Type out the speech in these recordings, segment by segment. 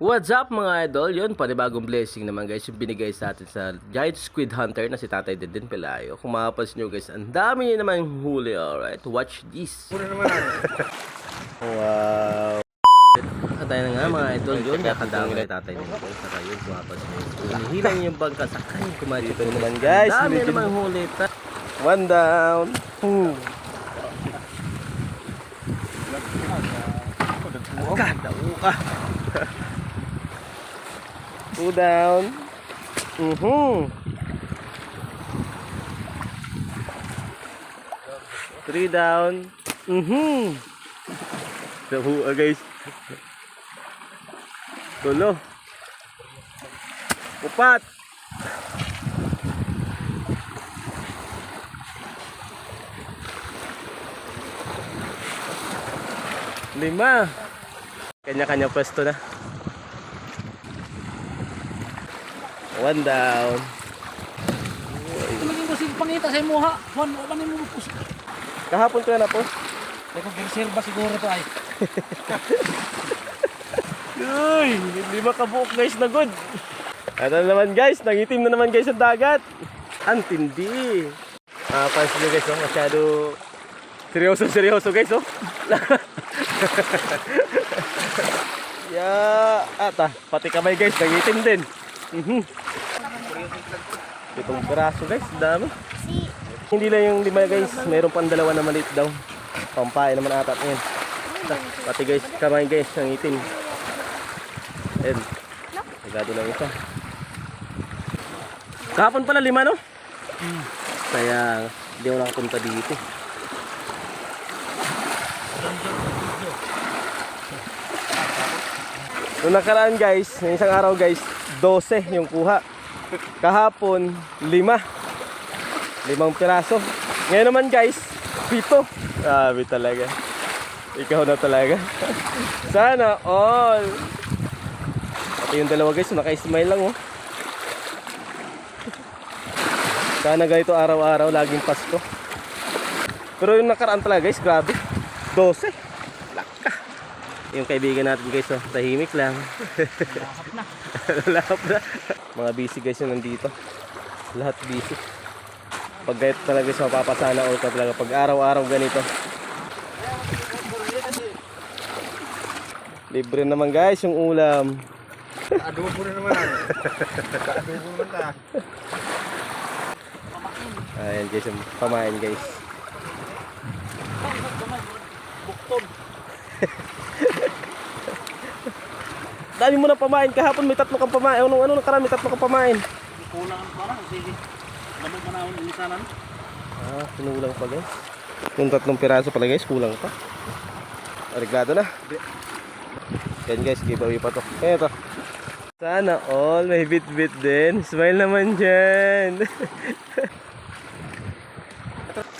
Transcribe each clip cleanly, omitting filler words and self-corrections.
What's up mga idol? Yun, panibagong blessing naman guys yung binigay sa atin sa Giant Squid Hunter na si Tatay Deden Pelayo. Kung makapansin nyo guys, ang dami niya naman huli. Alright, watch this. Wow. Katay na nga mga idol yun, nakadami kay Tatay Deden. Saka yun, kung makapansin nyo. Hinihilang yung bangka, sakay. Kumachi ko naman guys. Ang dami naman huli. One down. Ka. Two down. Three down. Dahua guys. Tulo. Upat. Lima. Kanya-kanya pwesto na. One down. Tumagin ko si pangita sa imuha. Juan, o manin mo po. Kahapon ko na po. Teka, reserva siguro to ay. Uy, lima kabuok guys na good. Ano naman guys, nangitim na naman guys ang dagat. Ang tindi. Pansin nyo guys, masyado seryoso guys oh. Pati kamay guys, nangitim din. Itong piraso guys, dami. Hindi lang yung lima guys, mayroon pang dalawa na maliit daw. Pampain naman ata yan. Pati guys, kamay guys, nangitim. Ayan, nagado lang isa. Kahapon pala lima no? Kaya hindi ako nakapunta dito. Noong nakaraan guys, ng isang araw guys, 12 yung kuha. Kahapon, 5 piraso. Ngayon naman guys, 7. Grabe talaga. Ikaw na talaga. Sana all. Pati yung dalawa guys, naka-smile lang oh. Sana ganito araw-araw, laging Pasko. Pero yung nakaraan talaga guys, grabe. 12. Laka. Yung kaibigan natin guys, oh, tahimik lang. Lahap na. Mga busy guys yung nandito. Lahat busy. Pag ganito talaga guys, mapapasana all ka talaga. Pag araw-araw ganito. Libre naman guys yung ulam. Adobo na naman. Adobo naman na. Ayan guys, yung pamain guys. Bukton. Dami mo na pamain. Kahapon may 3 kang pamain. Ano nakarami 3 kang pamain. Kulangan para sige. Lamog manahon inisanan. Kinulang pa guys. Yung 3 piraso pala guys, kulang pa. Arigado na. Yan guys, giveaway pa to. Kaya to. Sana all may bit-bit din. Smile naman dyan.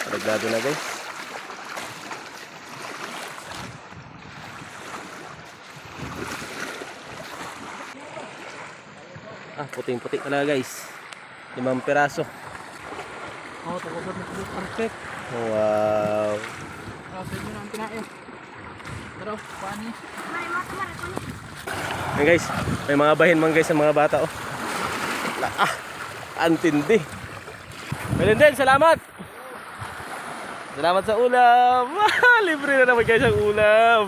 Arigado na guys. Puting-puti talaga guys. 5 piraso. Oh, tapos na perfect. Wow. Kasi mo na ang pinayo. Pero, paano? Yan guys, may mga bahin man guys sa mga bata oh. Antindi. Melenden, salamat. Salamat sa ulam. Libre na naman guys ang ulam.